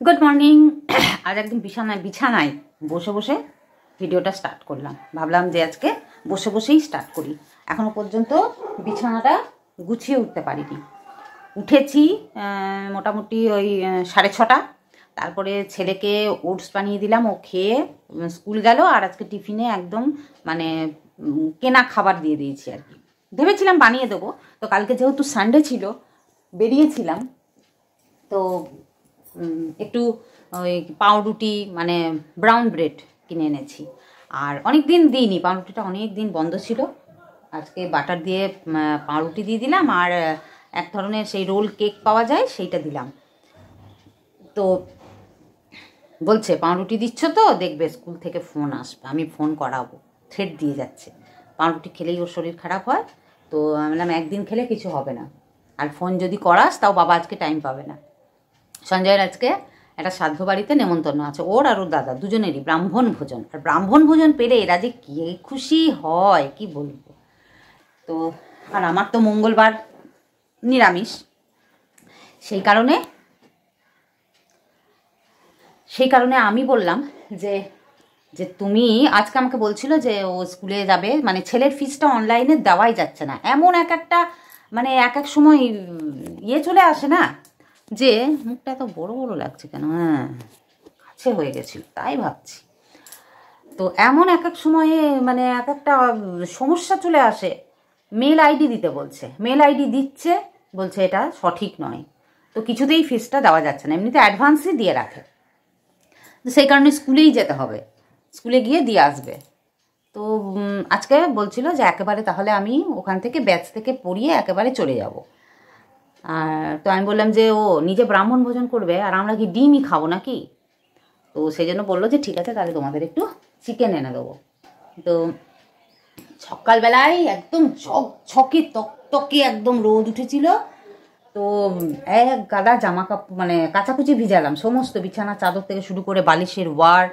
Good morning. আজ একদম বিছানায় বসে বসে ভিডিওটা স্টার্ট করলাম। ভাবলাম যে আজকে বসে বসেই স্টার্ট করি। এখনো পর্যন্ত বিছানাটা গুছিয়ে উঠতে পারিনি। উঠেছি মোটামুটি ওই 6:30। তারপরে ছেলেকে ওটস বানিয়ে দিলাম, ও খেয়ে স্কুল গেল। আর আজকে টিফিনে একদম মানে কেনা খাবার দিয়ে দিয়েছি আর কি। ভেবেছিলাম বানিয়ে দেবো, তো কালকে যেহেতু সানডে ছিল বেরিয়েছিলাম, তো একটু ওই পাউরুটি মানে ব্রাউন ব্রেড কিনে এনেছি। আর অনেক দিন দিইনি, পাউরুটিটা অনেক দিন বন্ধ ছিল। আজকে বাটার দিয়ে পাউরুটি দিয়ে দিলাম, আর এক ধরনের সেই রোল কেক পাওয়া যায় সেইটা দিলাম। তো বলছে পাউরুটি দিচ্ছ তো দেখবে স্কুল থেকে ফোন আসবে, আমি ফোন করাবো, থ্রেট দিয়ে যাচ্ছে। পাউরুটি খেলেই ওর শরীর খারাপ হয়। তো আমি বললাম একদিন খেলে কিছু হবে না, আর ফোন যদি করাস তাও বাবা আজকে টাইম পাবে না। সঞ্জয়ের আজকে একটা শ্রাদ্ধ বাড়িতে নেমন্তন্ন আছে, ওর আর ওর দাদা দুজনেরই ব্রাহ্মণ ভোজন। আর ব্রাহ্মণ ভোজন পেলে এরা যে কি খুশি হয় কি বলবো। তো আর আমার তো মঙ্গলবার নিরামিষ, সেই কারণে আমি বললাম যে যে তুমি আজকে আমাকে বলছিল যে ও স্কুলে যাবে, মানে ছেলের ফিসটা অনলাইনে দেওয়াই যাচ্ছে না। এমন একটা মানে এক সময় চলে আসে না, যে মুখটা এত বড় বড় লাগছে কেন, কাছে হয়ে গেছিল তাই ভাবছি। তো এমন এক সময়ে মানে একটা সমস্যা চলে আসে। মেল আইডি দিতে বলছে, মেল আইডি দিচ্ছে, বলছে এটা সঠিক নয়। তো কিছুতেই ফিসটা দেওয়া যাচ্ছে না, এমনিতে অ্যাডভান্সই দিয়ে রাখে। তো সেই কারণে স্কুলেই যেতে হবে, স্কুলে গিয়ে দিয়ে আসবে। তো আজকে বলছিল যে একেবারে তাহলে আমি ওখান থেকে ব্যাচ থেকে পড়িয়ে একেবারে চলে যাব। তো আমি বললাম যে ও নিজে ব্রাহ্মণ ভোজন করবে আর আমরা কি ডিমই খাবো নাকি। তো সেই জন্য বললো যে ঠিক আছে তাহলে তোমাদের একটু চিকেন এনে দেবো। তো সকালবেলায় একদম ছকে তকতকে একদম রোদ উঠেছিল। তো এক গাদা জামা কাপড় মানে কাচাকুচি ভিজালাম, সমস্ত বিছানা চাদর থেকে শুরু করে বালিশের ওয়ার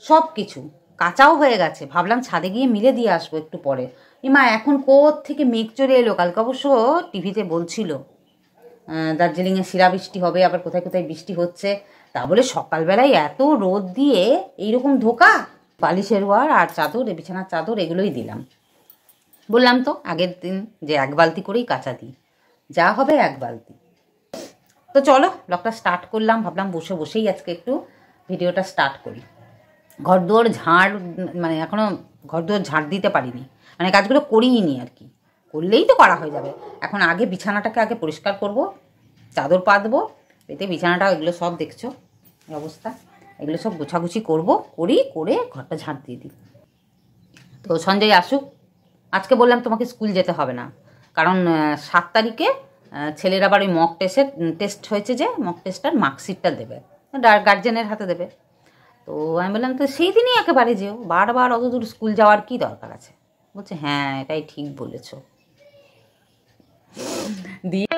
সব কিছু কাঁচাও হয়ে গেছে। ভাবলাম ছাদে গিয়ে মিলে দিয়ে আসবো একটু পরে। মা এখন থেকে মেঘ চলে এলো। কালকে অবশ্য টিভিতে বলছিল দার্জিলিংয়ে শিলাবৃষ্টি হবে, আবার কোথায় কোথায় বৃষ্টি হচ্ছে। তা বলে সকালবেলায় এত রোদ দিয়ে এইরকম ধোকা। বালিশের ওয়ার আর চাদর, বিছানার চাদর এগুলোই দিলাম। বললাম তো আগের দিন যে 1 বালতি করেই কাঁচা দিই, যা হবে 1 বালতি। তো চলো ব্লগটা স্টার্ট করলাম। ভাবলাম বসে বসেই আজকে একটু ভিডিওটা স্টার্ট করি। ঘরদুয়ার ঝাড় মানে এখনও ঘরদুয়ার ঝাড় দিতে পারিনি, মানে কাজগুলো করিনি আর কি। করলেই তো করা হয়ে যাবে। এখন আগে বিছানাটাকে আগে পরিষ্কার করব, চাদর পাতবো, এতে বিছানাটা এগুলো সব দেখছো এই অবস্থা, এগুলো সব গোছাগুছি করবো, করে ঘরটা ঝাড় দিয়ে দিই। তো সঞ্জয় আসুক। আজকে বললাম তোমাকে স্কুল যেতে হবে না, কারণ 7 তারিখে ছেলের আবার ওই মক টেস্ট হয়েছে, যে মক টেস্টটার মার্কশিটটা দেবে, গার্জেনের হাতে দেবে। তো আমি বললাম তো সেই দিনই একেবারে যেও, বারবার অত দূর স্কুল যাওয়ার কি দরকার আছে। বলছে হ্যাঁ এটাই ঠিক বলেছ। দিয়ে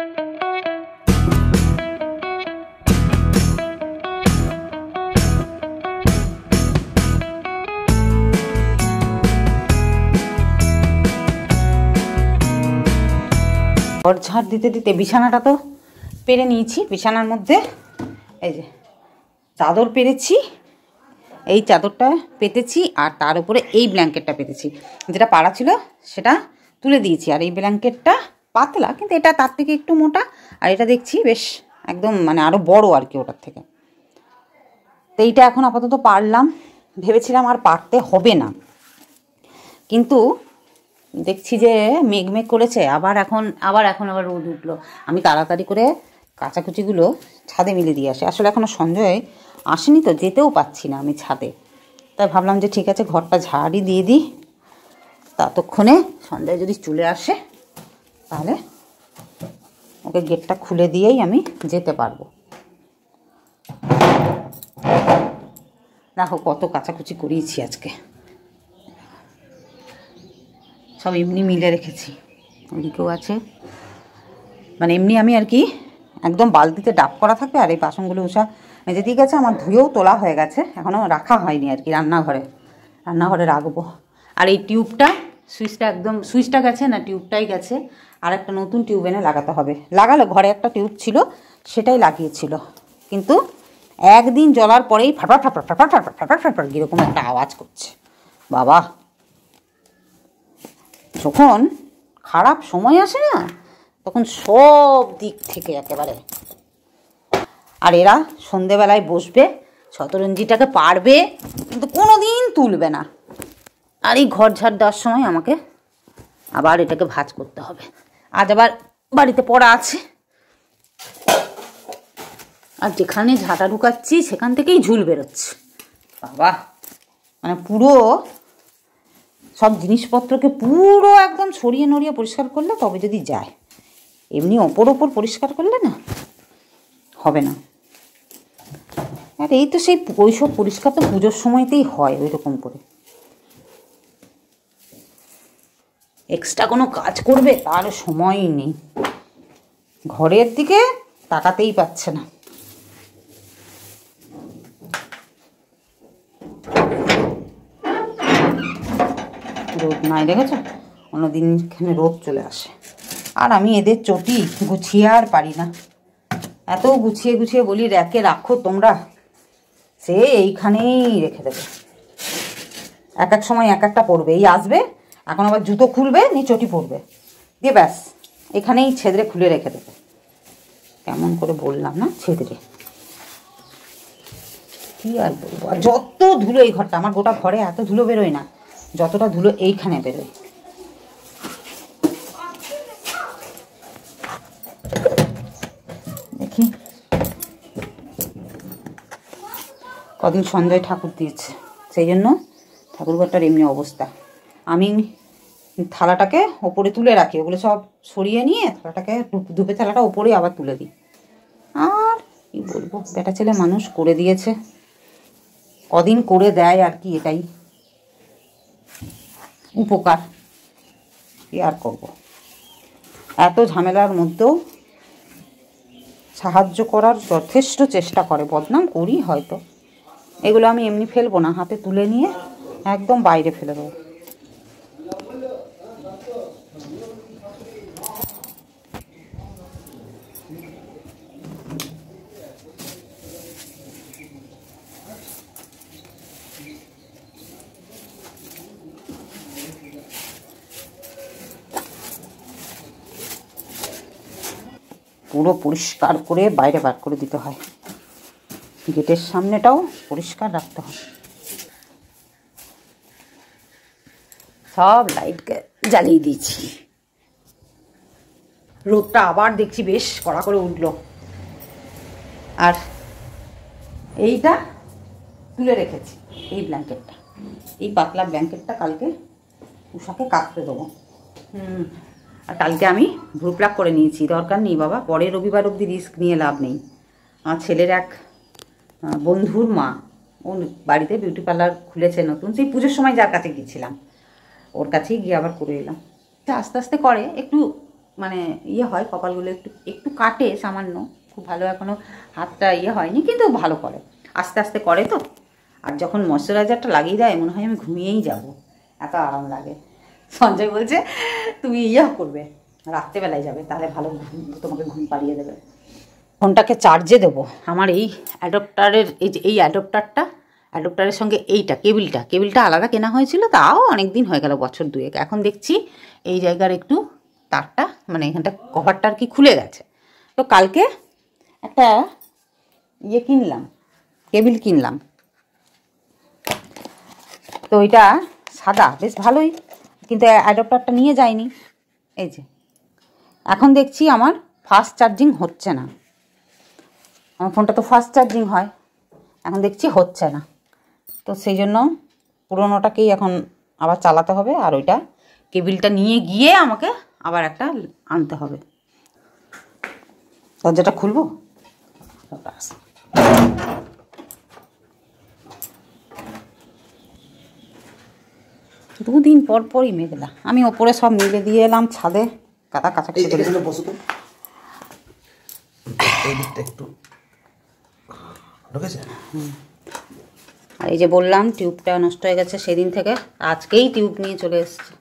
ঘর ঝাড় দিতে দিতে বিছানাটা তো পেরে নিয়েছি। বিছানার মধ্যে এই যে চাদর পেরেছি, এই চাদরটা পেতেছি, আর তার উপরে এই ব্ল্যাঙ্কেটটা পেতেছি। যেটা পাড়া ছিল সেটা তুলে দিয়েছি, আর এই ব্ল্যাঙ্কেটটা পাতলা, কিন্তু এটা তার থেকে একটু মোটা, আর এটা দেখছি বেশ একদম মানে আরও বড় আর কি ওটার থেকে। তো এইটা এখন আপাতত পারলাম, ভেবেছিলাম আর পারতে হবে না, কিন্তু দেখছি যে মেঘ করেছে, আবার রোদ উঠলো। আমি তাড়াতাড়ি করে কাচাকুচিগুলো ছাদে মিলে দিয়ে আসি। আসলে এখনও সঞ্জয় আসেনি, তো যেতেও পাচ্ছি না আমি ছাদে। তাই ভাবলাম যে ঠিক আছে ঘরটা ঝাড়ই দিয়ে দিই, ততক্ষণে সঞ্জয় যদি চলে আসে তাহলে ওকে গেটটা খুলে দিয়েই আমি যেতে পারবো। দেখো কত কাচাকুচি করিয়েছি আজকে, সব এমনি মিলে রেখেছি। ওদিকেও আছে, মানে এমনি আমি আর কি একদম বালতিতে ডাব করা থাকবে। আর এই বাসনগুলো উষা মেজে দিয়ে গেছে, আমার ধুয়েও তোলা হয়ে গেছে, এখনও রাখা হয়নি আর কি। রান্নাঘরে রাখবো। আর এই টিউবটা সুইচটা গেছে না, টিউবটাই গেছে। আর একটা নতুন টিউব এনে লাগাতে হবে। লাগালো, ঘরে একটা টিউব ছিল সেটাই লাগিয়েছিল, কিন্তু একদিন জ্বলার পরেই ফাটার ফাটার ফাটার ফাটার ফাটার ফাটার এরকম একটা আওয়াজ করছে। বাবা, যখন খারাপ সময় আসে না তখন সব দিক থেকে একেবারে। আর এরা সন্ধেবেলায় বসবে, শতরঞ্জিটাকে পারবে কিন্তু কোনো দিন তুলবে না। আর এই ঘর ঝাড় দেওয়ার সময় আমাকে আবার এটাকে ভাঁজ করতে হবে। আজ আবার বাড়িতে পড়া আছে, আর যেখানে ঝাঁটা ঢুকাচ্ছি সেখান থেকেই ঝুল বেরোচ্ছে। বাবা, মানে পুরো সব জিনিসপত্রকে পুরো একদম সরিয়ে নড়িয়ে পরিষ্কার করলে তবে যদি যায়, এমনি ওপর পরিষ্কার করলে না হবে না। আর এই তো সেই ওইসব পরিষ্কার তো পুজোর সময়তেই হয় ওই রকম করে। এক্সট্রা কোনো কাজ করবে তার সময়ই নেই, ঘরের দিকে তাকাতেই পাচ্ছে না। রোদ নাই, দেখেছো? অন্যদিন এখানে রোদ চলে আসে। আর আমি এদের চটি গুছিয়ে আর পারি না, এত গুছিয়ে গুছিয়ে বলি র্যাকে রাখো তোমরা, সে এইখানেই রেখে দেবে। এক এক সময় এক একটা পড়বে, এই আসবে এখন আবার জুতো খুলবে, নিয়ে চটি পরবে, দিয়ে ব্যাস এখানেই ছেদরে খুলে রেখে দেবে। কেমন করে বললাম না, ছেদরে। কি আর বলবো, আর যত ধুলো এই ঘরটা, আমার গোটা ঘরে এত ধুলো বেরোয় না যতটা ধুলো এইখানে বেরোয়। দেখি কদিন সঞ্জয় ঠাকুর দিয়েছে, সেই জন্য ঠাকুরঘরটার এমনি অবস্থা। আমি থালাটাকে ওপরে তুলে রাখি, ওগুলো সব সরিয়ে নিয়ে থালাটাকে, ধূপের থালাটা ওপরে আবার তুলে দিই। আর কি বলবো, বেটা ছেলে মানুষ করে দিয়েছে, কদিন করে দেয় আর কি, এটাই উপকার। কি আর করবো, এত ঝামেলার মধ্যেও সাহায্য করার যথেষ্ট চেষ্টা করে। বদনাম করি হয়তো, এগুলো আমি এমনি ফেলবো না, হাতে তুলে নিয়ে একদম বাইরে ফেলে দেবো। পুরো পরিষ্কার করে বাইরে বার করে দিতে হয়, গেটের সামনেটাও পরিষ্কার রাখতে হয়। সব লাইটকে জ্বালিয়ে দিয়েছি। রোদটা আবার দেখছি বেশ কড়া করে উঠলো। আর এইটা তুলে রেখেছি, এই ব্ল্যাঙ্কেটটা, এই পাতলা ব্ল্যাঙ্কেটটা কালকে উষাকে কাটতে দেবো। আর কালকে আমি ভ্রু প্লাক করে নিয়েছি, দরকার নেই বাবা, পরের রবিবার অবধি রিস্ক নিয়ে লাভ নেই। আমার ছেলের এক বন্ধুর মা, ও বাড়িতে বিউটি পার্লার খুলেছে নতুন, সেই পুজোর সময় যার কাছে গিয়েছিলাম ওর কাছেই গিয়ে আবার করে এলাম। আস্তে আস্তে করে, একটু মানে ইয়ে হয়, কপালগুলো একটু একটু কাটে সামান্য, খুব ভালো এখনও হাতটা ইয়ে হয়নি, কিন্তু ভালো করে, আস্তে আস্তে করে তো। আর যখন ময়শ্চারাইজারটা লাগিয়ে দেয় মনে হয় আমি ঘুমিয়েই যাব, এত আরাম লাগে। সঞ্জয় বলছে তুমি ইয়ে করবে, রাত্রেবেলায় যাবে, তাহলে ভালো তোমাকে ঘুম পাড়িয়ে দেবে। ফোনটাকে চার্জে দেবো, আমার এই অ্যাডপ্টারের এই অ্যাডপ্টারের সঙ্গে এইটা কেবিলটা আলাদা কেনা হয়েছিল, তাও অনেক দিন হয়ে গেল, বছর দুয়েক। এখন দেখছি এই জায়গার একটু তারটা, মানে এখানটা কভারটা আর কি খুলে গেছে। তো কালকে একটা ইয়ে কিনলাম, কেবিল কিনলাম, তো ওইটা সাদা, বেশ ভালোই, কিন্তু অ্যাডপ্টারটা নিয়ে যায়নি। এই যে এখন দেখছি আমার ফাস্ট চার্জিং হচ্ছে না, আমার ফোনটা তো ফাস্ট চার্জিং হয়, এখন দেখছি হচ্ছে না। তো সেই জন্য পুরোনোটাকেই এখন আবার চালাতে হবে, আর ওইটা কেবিলটা নিয়ে গিয়ে আমাকে আবার একটা আনতে হবে। দরজাটা খুলবো, দুদিন পর পরই মেঘলা। আমি ওপরে সব মিলে দিয়ে এলাম ছাদে, কাদা কাছাকাছি করে। আর এই যে বললাম টিউবটা নষ্ট হয়ে গেছে সেদিন থেকে, আজকেই টিউব নিয়ে চলে এসেছে।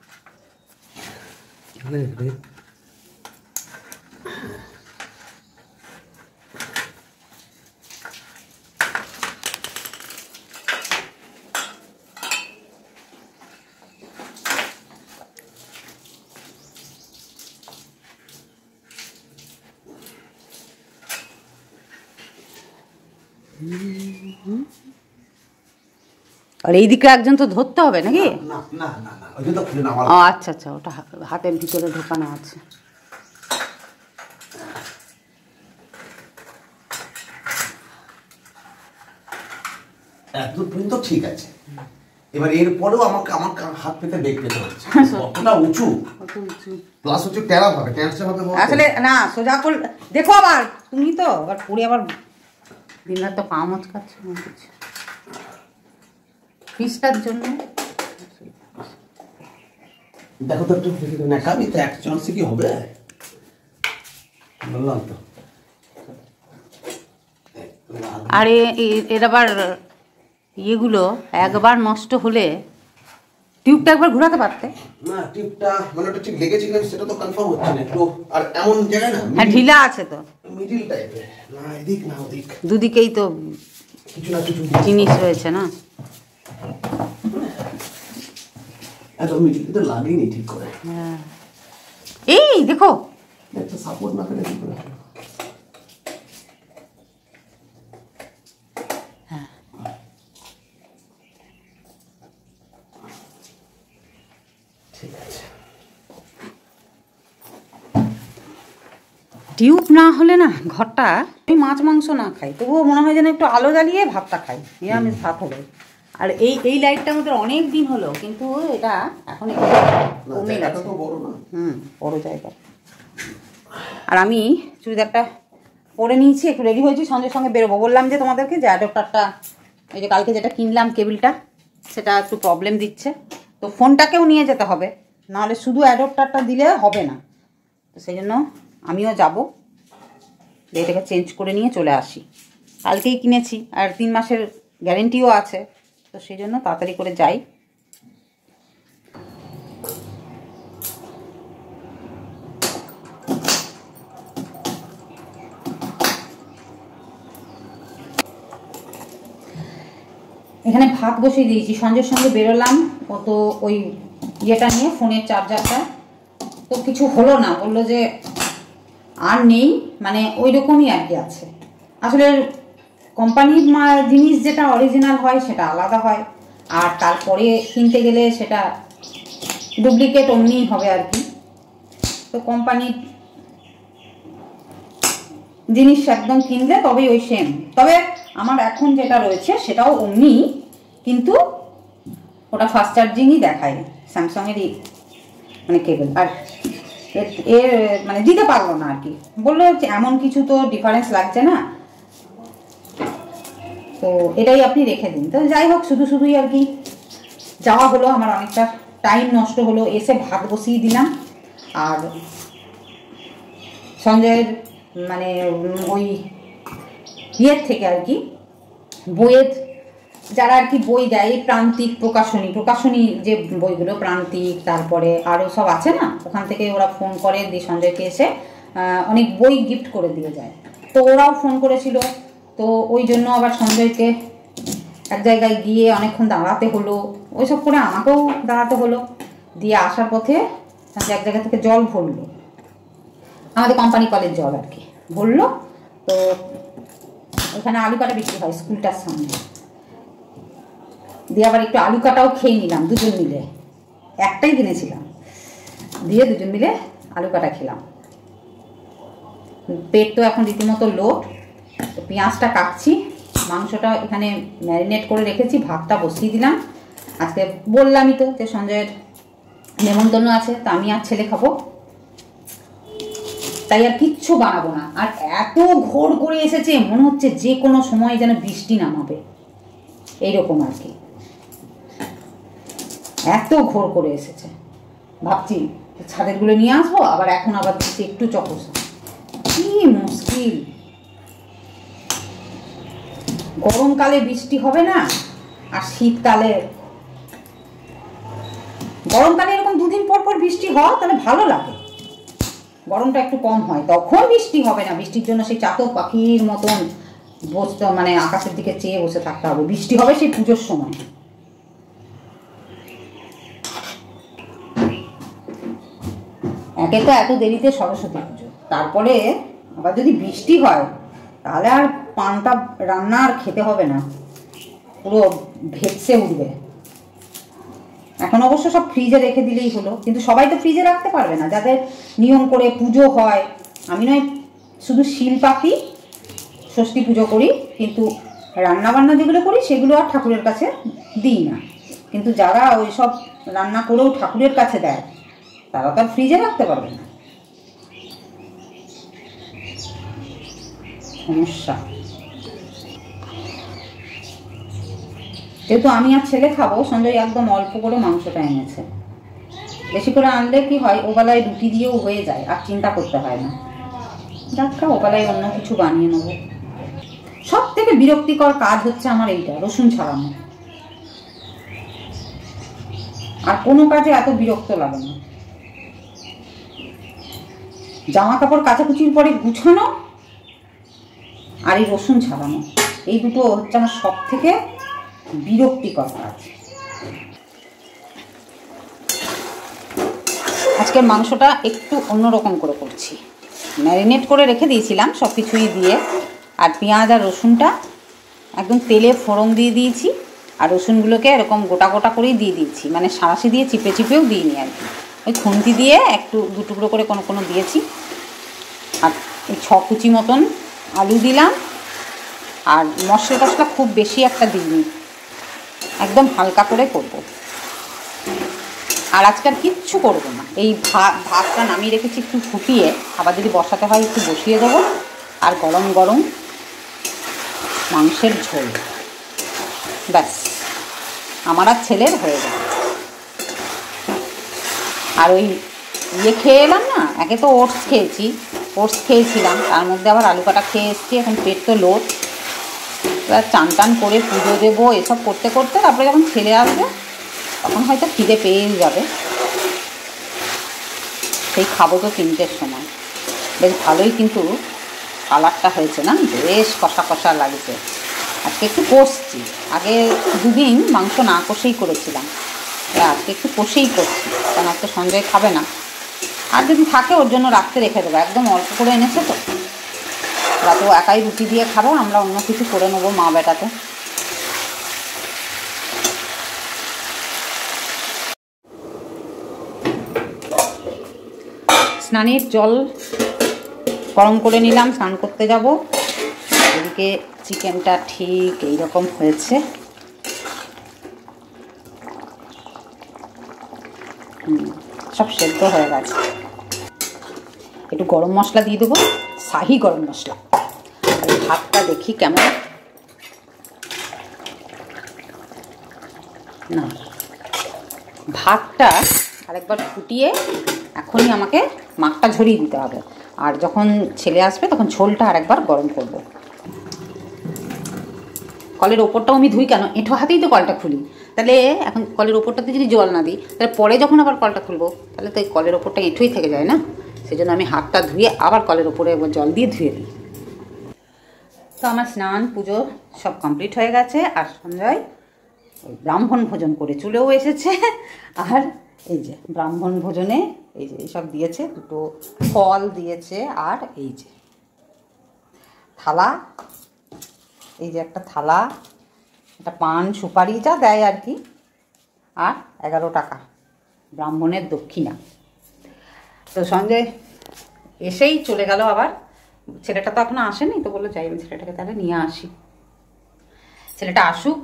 আর এইদিকে একজন তো ধরতে হবে নাকি? না না না না, ওই তো খুলে নাও। ও আচ্ছা আচ্ছা, ওটা হাতের ভিতরে ঢোকানো আছে। এত পর্যন্ত ঠিক আছে। এবার এরপরেও আমাকে আমার হাত পেতে বেগ পেতে হচ্ছে, কতটা উঁচু, প্লাস হচ্ছে টেরা ভাবে, টেনশন হবে আসলে না সোজা করে দেখো। আবার তুমি তো আবার পরে আবার দিনরাত তো পা মচকাচ্ছে ফিসটার জন্য। দেখো তো একটু নাকামি তো এক চান্সে কি হবে, বললাম তো। আর এর আবার ইয়েগুলো একবার নষ্ট হলে টিউবটা একবার ঘোরাতে পারতে না। টিউবটা মানে ওটা ঠিক লেগেছে কিনা সেটা তো কনফার্ম হচ্ছে না একটু। আর এমন জায়গায় না, হ্যাঁ ঢিলা আছে তো, মিডিল টাইপের, না এদিক না ওদিক, দুদিকেই তো কিছু না কিছু জিনিস রয়েছে না। এত মিডিল তো লাগেনি ঠিক করে। হ্যাঁ এই দেখো একটা সাপোর্ট না পেলে কি করে। টিউব না হলে না ঘরটা, আমি মাছ মাংস না খাই তবুও মনে হয় যেন একটু আলো জ্বালিয়ে ভাতটা খাই, নিরামিষ ভাত হবে। আর এই লাইটটা আমাদের অনেক দিন হলো, কিন্তু এটা এখন একটু কমে গেছে। বড় জায়গা। আর আমি চুড়িদারটা পরে নিয়েছি, একটু রেডি হয়েছি, সঙ্গে সঙ্গে বেরোবো। বললাম যে তোমাদেরকে যে অ্যাডাপ্টারটা, এই যে কালকে যেটা কিনলাম কেবিলটা, সেটা একটু প্রবলেম দিচ্ছে, তো ফোনটাকেও নিয়ে যেতে হবে, নাহলে শুধু অ্যাডাপ্টারটা দিলে হবে না। তো সেই জন্য আমিও যাব, এটাকে চেঞ্জ করে নিয়ে চলে আসি। কালকেই কিনেছি আর 3 মাসের গ্যারেন্টিও আছে, তো সেই জন্য তাড়াতাড়ি করে যাই। এখানে ভাত বসিয়ে দিয়েছি, সঞ্জয়ের সঙ্গে বেরোলাম, ও তো ওই ইয়েটা নিয়ে, ফোনের চার্জারটা, তো কিছু হলো না, বললো যে আর নেই, মানে ওই রকমই আর কি আছে। আসলে কোম্পানির জিনিস যেটা অরিজিনাল হয় সেটা আলাদা হয়, আর তারপরে কিনতে গেলে সেটা ডুপ্লিকেট অমনিই হবে আর কি। তো কোম্পানির জিনিস একদম কিনলে তবেই ওই সেম। তবে আমার এখন যেটা রয়েছে সেটাও অমনি, কিন্তু ওটা ফাস্ট চার্জিংই দেখায়, স্যামসাংয়েরই মানে কেবল। আর এর মানে দিতে পারলো না আর কি, বললো যে এমন কিছু তো ডিফারেন্স লাগছে না, তো এটাই আপনি রেখে দিন। তো যাই হোক, শুধুই আর কি যাওয়া হলো, আমার অনেকটা টাইম নষ্ট হলো। এসে ভাত বসিয়ে দিলাম, আর সঞ্জয়ের মানে ওই ইয়ের থেকে আর কি, বইয়ের যারা আর কি বই দেয়, প্রান্তিক প্রকাশনী যে বইগুলো, প্রান্তিক, তারপরে আরও সব আছে না, ওখান থেকে ওরা ফোন করে দিয়ে সঞ্জয়কে এসে অনেক বই গিফট করে দিয়ে যায়। তো ওরাও ফোন করেছিল, তো ওই জন্য আবার সঞ্জয়কে এক জায়গায় গিয়ে অনেকক্ষণ দাঁড়াতে হলো, ওইসব করে আমাকেও দাঁড়াতে হলো। দিয়ে আসার পথে সঞ্জয় এক জায়গা থেকে জল ভরলো, আমাদের কোম্পানি কলের জল আর কি ভরলো। তো ওখানে আলু কাটা বিক্রি হয় স্কুলটার সামনে, দিয়ে আবার একটু আলু কাটাও খেয়ে নিলাম দুজন মিলে, একটাই কিনেছিলাম, দিয়ে দুজন মিলে আলু কাটা খেলাম। পেট তো এখন রীতিমতো লোড। তো পেঁয়াজটা কাটছি, মাংসটা এখানে ম্যারিনেট করে রেখেছি, ভাতটা বসিয়ে দিলাম। আজকে বললামই তো যে সঞ্জয়ের নেমন্তন্ন আছে, তা আমি আর ছেলে খাবো, তাই আর কিচ্ছু বানাবো না। আর এত ঘোর করে এসেছে, মনে হচ্ছে যে কোনো সময় যেন বৃষ্টি নামাবে, এইরকম আর কি, এত ঘোর করে এসেছে। ভাবছি ছাদেরগুলো নিয়ে আসবো, আবার এখন আবার একটু চকসা, কি মুশকিল। গরমকালে বৃষ্টি হবে না, আর শীতকালে গরমকালে এরকম 2 দিন পর পর বৃষ্টি হয় তাহলে ভালো লাগে, গরমটা একটু কম হয়। তখন বৃষ্টি হবে না, বৃষ্টির জন্য সেই চাতক পাখির মতন বসতে মানে আকাশের দিকে চেয়ে বসে থাকতে হবে। বৃষ্টি হবে সেই পুজোর সময়। একে তো এত দেরিতে সরস্বতী পুজো, তারপরে আবার যদি বৃষ্টি হয় তাহলে আর পান্তা রান্না আর খেতে হবে না, পুরো ভেসে উঠবে। এখন অবশ্য সব ফ্রিজে রেখে দিলেই হলো, কিন্তু সবাই তো ফ্রিজে রাখতে পারবে না, যাদের নিয়ম করে পুজো হয়। আমি নয় শুধু শিল পাতি ষষ্ঠী পুজো করি, কিন্তু রান্নাবান্না যেগুলো করি সেগুলো আর ঠাকুরের কাছে দিই না। কিন্তু যারা ওই সব রান্না করেও ঠাকুরের কাছে দেয় তারা তো আর ফ্রিজে রাখতে পারবে না, সমস্যা। যেহেতু আমি আর ছেলে খাবো, সঞ্জয় একদম অল্প করে মাংসটা এনেছে। বেশি করে আনলে কি হয়, ওবেলায় রুটি দিয়েও হয়ে যায়, আর চিন্তা করতে হয় না। দেখা ওবেলায় অন্য কিছু বানিয়ে নেবো। সব থেকে বিরক্তিকর কাজ হচ্ছে আমার এইটা, রসুন ছাড়ানো। আর কোনো কাজে এত বিরক্ত লাগে না। জামা কাপড় কাচাকুচির পরে গুছানো আর এই রসুন ছাড়ানো, এই দুটো হচ্ছে আমার সব থেকে বিরক্তিকর কাজ। আজকে মাংসটা একটু অন্যরকম করে করছি। ম্যারিনেট করে রেখে দিয়েছিলাম সব কিছুই দিয়ে, আর পেঁয়াজ আর রসুনটা একদম তেলে ফোড়ন দিয়ে দিয়েছি, আর রসুনগুলোকে এরকম গোটা গোটা করেই দিয়ে দিয়েছি, মানে সাঁড়াশি দিয়ে চিপে চিপেও দিইনি আর কি, ওই খুন্তি দিয়ে একটু 2 টুকরো করে কোনো কোনো দিয়েছি। আর এই 6 কুচি মতন আলু দিলাম, আর মশলা টশলা খুব বেশি একটা দিইনি, একদম হালকা করে করব। আর আজকাল কিচ্ছু করবো না, এই ভাতটা নামিয়ে রেখেছি একটু ফুটিয়ে, আবার যদি বসাতে হয় একটু বসিয়ে দেবো, আর গরম গরম মাংসের ঝোল, ব্যাস আমার আর ছেলের হয়ে যাবে। আর ওই খেয়ে এলাম না, একে তো ওটস খেয়েছিলাম, তার মধ্যে আবার আলু কাটা খেয়ে এসেছি, এখন পেট তো লোড। এবার চান টান করে পুজো দেবো, এসব করতে করতে তারপরে যখন ছেলে আসবে তখন হয়তো খিদে পেয়ে যাবে, সেই খাবো তো 3টের সময়। বেশ ভালোই কিন্তু কালারটা হয়েছে না, বেশ কষা কষা লাগছে। আজকে একটু কষছি, আগে 2 দিন মাংস না কষেই করেছিলাম, আজকে একটু কষেই করছি, কারণ আজকে সঞ্জয় খাবে না। আর যদি থাকে ওর জন্য রাখতে রেখে দেবো, একদম অল্প করে এনেছে তো, রাতে ও একাই রুটি দিয়ে খাবে, আমরা অন্য কিছু করে নেবো মা বেটাতে। স্নানের জল গরম করে নিলাম, স্নান করতে যাব। এদিকে চিকেনটা ঠিক এইরকম হয়েছে, সব সেদ্ধ হয়ে গেছে। একটু গরম মশলা দিয়ে দেবো, শাহি গরম মশলা। ভাতটা দেখি কেমন, না ভাতটা আরেকবার ফুটিয়ে এখনই আমাকে মাখটা ঝরিয়ে দিতে হবে, আর যখন ছেলে আসবে তখন ঝোলটা আরেকবার গরম করব। কলের ওপরটাও আমি ধুই কেন, এঁঠো হাতেই তো কলটা খুলি, তাহলে এখন কলের ওপরটাতে যদি জল না দিই তাহলে পরে যখন আবার কলটা খুলবো তাহলে তো এই কলের ওপরটা এঁঠোই থেকে যায় না, সেই জন্য আমি হাতটা ধুয়ে আবার কলের ওপরে একবার জল দিয়ে ধুয়ে দিই। তো আমার স্নান পুজো সব কমপ্লিট হয়ে গেছে, আর সঞ্জয় ওই ব্রাহ্মণ ভোজন করে চলেও এসেছে। আর এই যে ব্রাহ্মণ ভোজনে এই যে এইসব দিয়েছে, 2টো ফল দিয়েছে, আর এই যে থালা, এই যে একটা থালা, একটা পান সুপারি যা দেয় আর কি, আর 11 টাকা ব্রাহ্মণের দক্ষিণা। তো সঞ্জয় এসেই চলে গেল, আবার ছেলেটা তো এখনো আসেনি, তো বললো যাই আমি ছেলেটাকে তাহলে নিয়ে আসি। ছেলেটা আসুক,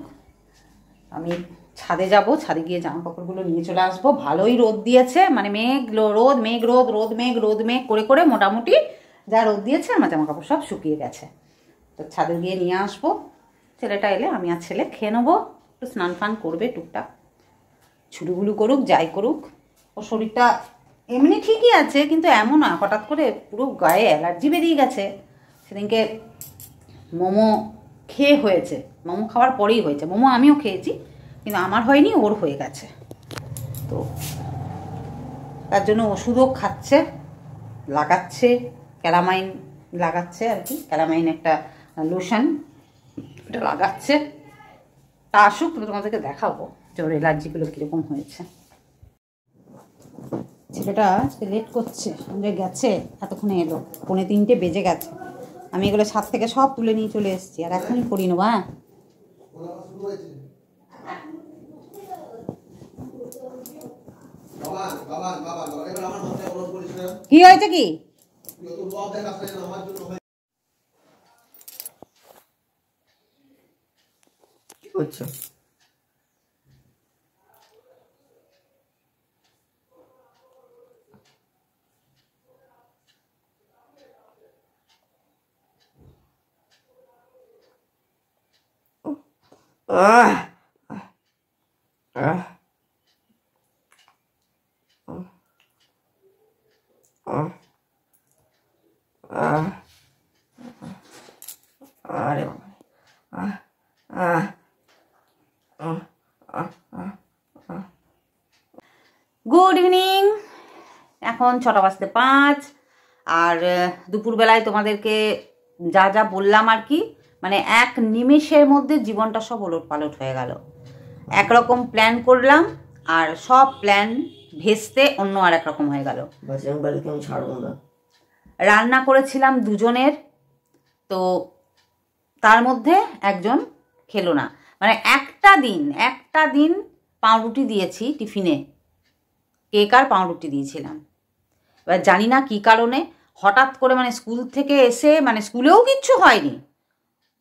আমি ছাদে যাব, ছাদে গিয়ে জামা কাপড়গুলো নিয়ে চলে আসবো। ভালোই রোদ দিয়েছে, মানে মেঘ রোদ মেঘ রোদ রোদ মেঘ রোদ মেঘ করে করে মোটামুটি যা রোদ দিয়েছে আমার জামা কাপড় সব শুকিয়ে গেছে। তো ছাদে গিয়ে নিয়ে আসবো, ছেলেটা এলে আমি আর ছেলে খেয়ে নেবো, একটু স্নান ফান করবে টুকটাক, ছুটুগুলু করুক যাই করুক। ও শরীরটা এমনি ঠিকই আছে, কিন্তু এমন হঠাৎ করে পুরো গায়ে অ্যালার্জি বেরিয়ে গেছে। সেদিনকে মোমো খেয়ে হয়েছে, মোমো খাওয়ার পরেই হয়েছে। মোমো আমিও খেয়েছি, কিন্তু আমার হয়নি, ওর হয়ে গেছে। তো তার জন্য ওষুধও খাচ্ছে, লাগাচ্ছে, ক্যালামাইন লাগাচ্ছে আর কি, ক্যালামাইন একটা লোশন, এটা লাগাচ্ছে। তা আসুক, তোমাদেরকে দেখাবো যে ওর অ্যালার্জিগুলো কীরকম হয়েছে। ছেলেটা আজকে লেট করছে, সঞ্জয় গেছে, এতক্ষণে এলো, 2:45 বেজে গেছে। আমি এগুলো ছাদ থেকে সব তুলে নিয়ে চলে এসেছি, আর এখনই করি নেবো। হ্যাঁ, কি হয়েছে কি? আচ্ছা, আরে গুড ইভিনিং। এখন 6:05, আর দুপুরবেলায় তোমাদেরকে যা যা বললাম আর কি, মানে এক নিমেষের মধ্যে জীবনটা সব ওলট পালট হয়ে গেল। একরকম প্ল্যান করলাম আর সব প্ল্যান ভেস্তে অন্য আর এক রকম হয়ে গেল। রান্না করেছিলাম দুজনের, তো তার মধ্যে একজন খেলো না। মানে একটা দিন পাউরুটি দিয়েছি টিফিনে, কেক আর পাউরুটি দিয়েছিলাম। এবার জানি না কী কারণে হঠাৎ করে মানে স্কুল থেকে এসে, মানে স্কুলেও কিচ্ছু হয়নি,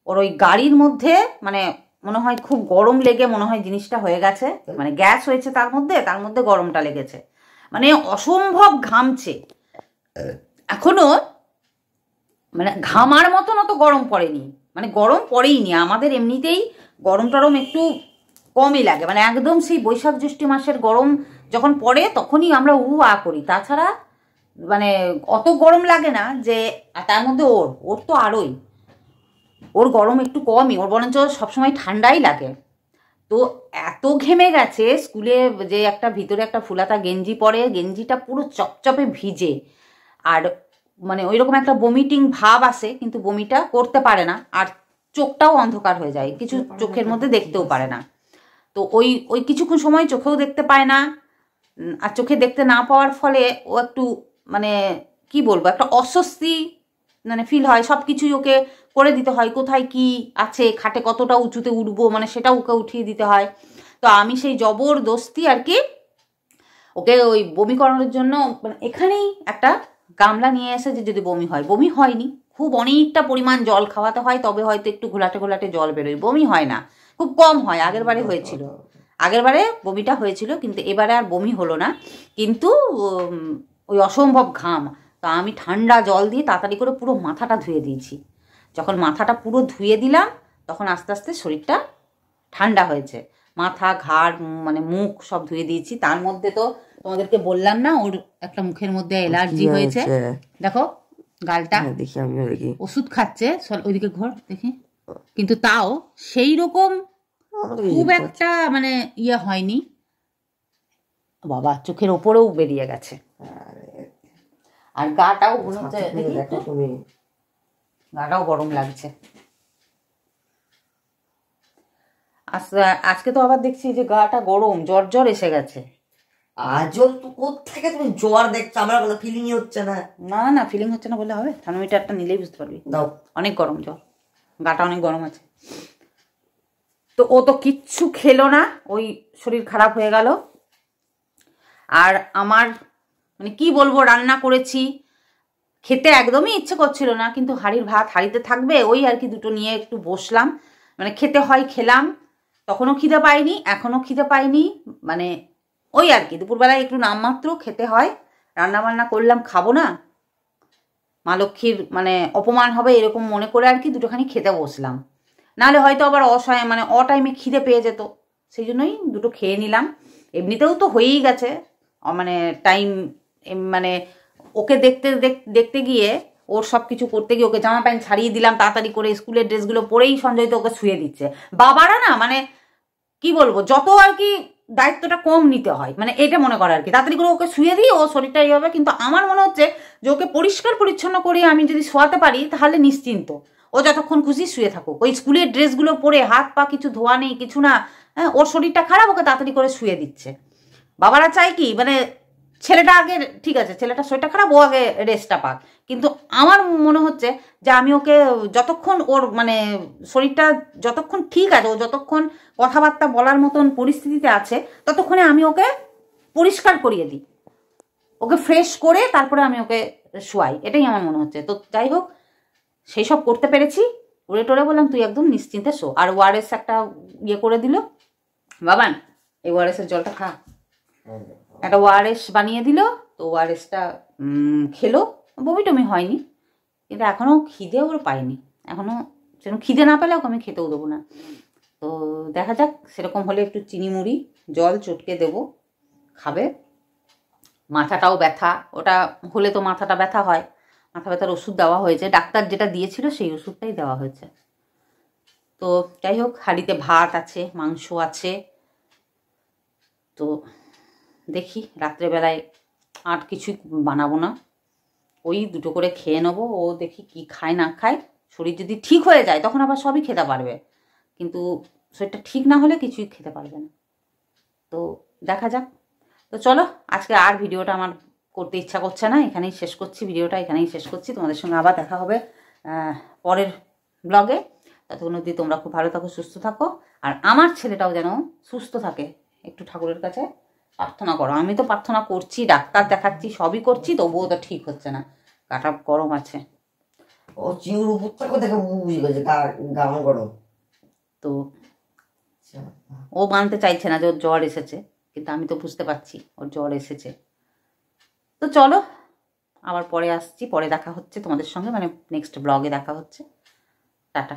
ওর ওই গাড়ির মধ্যে মানে মনে হয় খুব গরম লেগে মনে হয় জিনিসটা হয়ে গেছে, মানে গ্যাস হয়েছে তার মধ্যে গরমটা লেগেছে, মানে অসম্ভব ঘামছে। এখনো মানে ঘামার মতন অত গরম পড়েনি, মানে গরম পড়েইনি। আমাদের এমনিতেই গরম টরম একটু কমই লাগে, মানে একদম সেই বৈশাখ জ্যৈষ্ঠ মাসের গরম যখন পড়ে তখনই আমরা আ করি, তাছাড়া মানে অত গরম লাগে না। যে তার মধ্যে ওর তো আরোই, ওর গরম একটু কমই, ওর বরঞ্চ সবসময় ঠান্ডাই লাগে। তো এত ঘেমে গেছে, স্কুলে যে একটা ভিতরে একটা ফুলাতা গেঞ্জি পরে, গেঞ্জিটা পুরো চপচপে ভিজে, আর মানে ওই রকম একটা বমিটিং ভাব আসে, কিন্তু বমিটা করতে পারে না, আর চোখটাও অন্ধকার হয়ে যায়, কিছু চোখের মধ্যে দেখতেও পারে না। তো ওই কিছুক্ষণ সময় চোখেও দেখতে পায় না, আর চোখে দেখতে না পাওয়ার ফলে ও একটু মানে কি বলবো, একটা অস্বস্তি মানে ফিল হয়। সব কিছুই ওকে করে দিতে হয়, কোথায় কি আছে, খাটে কতটা উঁচুতে উঠবো, মানে সেটা ওকে উঠিয়ে দিতে হয়। তো আমি সেই জবরদস্তি আর কি ওকে ওই বমি করানোর জন্য মানে এখানেই একটা গামলা নিয়ে এসে যে যদি বমি হয়, বমি হয়নি, খুব অনেকটা পরিমাণ জল খাওয়াতে হয়, তবে হয়তো একটু ঘোলাটে জল বেরোয়, বমি হয় না, খুব কম হয়। আগেরবারে বমিটা হয়েছিল, কিন্তু এবারে আর বমি হলো না, কিন্তু ওই অসম্ভব ঘাম। তো আমি ঠান্ডা জল দিয়ে তাড়াতাড়ি করে পুরো মাথাটা ধুয়ে দিয়েছি। যখন মাথাটা পুরো ধুয়ে দিলাম তখন আস্তে আস্তে শরীরটা ঠান্ডা হয়েছে, মাথা ঘাড় মানে মুখ সব ধুয়ে দিয়েছি। তার মধ্যে তো তোমাদেরকে বললাম না ওর একটা মুখের মধ্যে অ্যালার্জি হয়েছে, দেখো গালটা, দেখি আমিও দেখি, ওষুধ খাচ্ছে, ওইদিকে ঘর দেখি, কিন্তু তাও সেই রকম খুব একটা মানে ইয়ে হয়নি। বাবা চোখের ওপরেও বেরিয়ে গেছে, আর গাটাও গাটাও গরম লাগছে। আজকে তো আবার দেখছি যে গাটা গরম, জ্বর এসে গেছে। আজও তো কোত্থেকে তুমি জ্বর দেখছো, আমার কোনো ফিলিংই হচ্ছে না। না ফিলিং হচ্ছে না বললে হবে, থার্মোমিটারটা নিলেই বুঝতে পারবি। দাও, অনেক গরম জ্বর, গাটা অনেক গরম আছে। তো ও তো কিচ্ছু খেলো না, ওই শরীর খারাপ হয়ে গেল। আর আমার মানে কি বলবো, রান্না করেছি, খেতে একদমই ইচ্ছে করছিল না, কিন্তু হাঁড়ির ভাত হাঁড়িতে থাকবে, ওই আর কি দুটো নিয়ে একটু বসলাম, মানে খেতে হয় খেলাম। তখনও খিদে পাইনি, এখনও খিদে পাইনি, মানে ওই আর কি দুপুরবেলায় একটু নামমাত্র খেতে হয়। রান্না বান্না করলাম, খাবো না, মা লক্ষ্মীর মানে অপমান হবে এরকম মনে করে আর কি দুটোখানি খেতে বসলাম, নাহলে হয়তো আবার মানে টাইমে খিদে পেয়ে যেত, সেই জন্যই দুটো খেয়ে নিলাম। এমনিতেও তো হয়েই গেছে মানে টাইম, মানে ওকে দেখতে গিয়ে ওর সব কিছু করতে গিয়ে ওকে জামা প্যান্ট ছাড়িয়ে দিলাম তাড়াতাড়ি করে, স্কুলের ড্রেসগুলো পরেই সঞ্জয় তো ওকে শুয়ে দিচ্ছে। বাবারা না মানে কি বলবো, যত আর কি দায়িত্বটা কম নিতে হয়, মানে এটা মনে করে আর কি। তাড়াতাড়ি করে ওকে শুয়ে দিই, ও শরীরটা এই হবে। কিন্তু আমার মনে হচ্ছে যে ওকে পরিষ্কার পরিচ্ছন্ন করে আমি যদি শোয়াতে পারি তাহলে নিশ্চিন্ত, ও যতক্ষণ খুশি শুয়ে থাকুক। ওই স্কুলের ড্রেসগুলো পরে হাত পা কিছু ধোয়া নেই, কিছু না, হ্যাঁ, ওর শরীরটা খারাপ, ওকে তাড়াতাড়ি করে শুয়ে দিচ্ছে। বাবারা চাই কি, মানে ছেলেটা আগে ঠিক আছে, ছেলেটা শরীরটা খারাপ, ও আগে রেস্টটা পাক। কিন্তু আমার মনে হচ্ছে যে আমি ওকে যতক্ষণ ওর মানে শরীরটা যতক্ষণ ঠিক আছে, ও যতক্ষণ কথাবার্তা বলার মতন পরিস্থিতিতে আছে, ততক্ষণে আমি ওকে পরিষ্কার করিয়ে দিই, ওকে ফ্রেশ করে তারপরে আমি ওকে শোয়াই, এটাই আমার মনে হচ্ছে। তো যাই হোক, সেই সব করতে পেরেছি। উড়ে টোরে বললাম তুই একদম নিশ্চিন্তে শো। আর ওআরএস একটা ইয়ে করে দিল, বাবান এই ওআরএসের জলটা খা, একটা ওআরএস বানিয়ে দিল। তো ওআরএসটা খেলো, বমি টমি হয়নি, কিন্তু এখনও খিদে ওর পাইনি, এখনও সেরকম খিদে না পেলে ওকে আমি খেতেও দেবো না। তো দেখা যাক, সেরকম হলে একটু চিনি মুড়ি জল চটকে দেবো, খাবে। মাথাটাও ব্যথা, ওটা হলে তো মাথাটা ব্যথা হয়, মাথা ব্যথার ওষুধ দেওয়া হয়েছে, ডাক্তার যেটা দিয়েছিল সেই ওষুধটাই দেওয়া হয়েছে। তো যাই হোক, হাঁড়িতে ভাত আছে, মাংস আছে। তো দেখি রাত্রেবেলায় আর কিছুই বানাবো না, ওই দুটো করে খেয়ে নেবো। ও দেখি কি খায় না খায়, শরীর যদি ঠিক হয়ে যায় তখন আবার সবই খেতে পারবে, কিন্তু শরীরটা ঠিক না হলে কিছুই খেতে পারবে না। তো দেখা যাক। তো চলো, আজকে আর ভিডিওটা আমার করতে ইচ্ছা করছে না, এখানেই শেষ করছি, ভিডিওটা এখানেই শেষ করছি। তোমাদের সঙ্গে আবার দেখা হবে পরের ব্লগে। ততক্ষণ অবধি তোমরা খুব ভালো থাকো, সুস্থ থাকো, আর আমার ছেলেটাও যেন সুস্থ থাকে, একটু ঠাকুরের কাছে প্রার্থনা করো। আমি তো প্রার্থনা করছি, ডাক্তার দেখাচ্ছি, সবই করছি, তবুও তো ঠিক হচ্ছে না, গাটা গরম আছে। ও চিউর উপর থেকে দেখে বুঝে গেছে গাম গরম। তো ও মানতে চাইছে না যে ওর জ্বর এসেছে, কিন্তু আমি তো বুঝতে পারছি ওর জ্বর এসেছে। তো চলো, আবার পরে আসছি, পরে দেখা হচ্ছে তোমাদের সঙ্গে, মানে নেক্সট ব্লগে দেখা হচ্ছে। টাটা।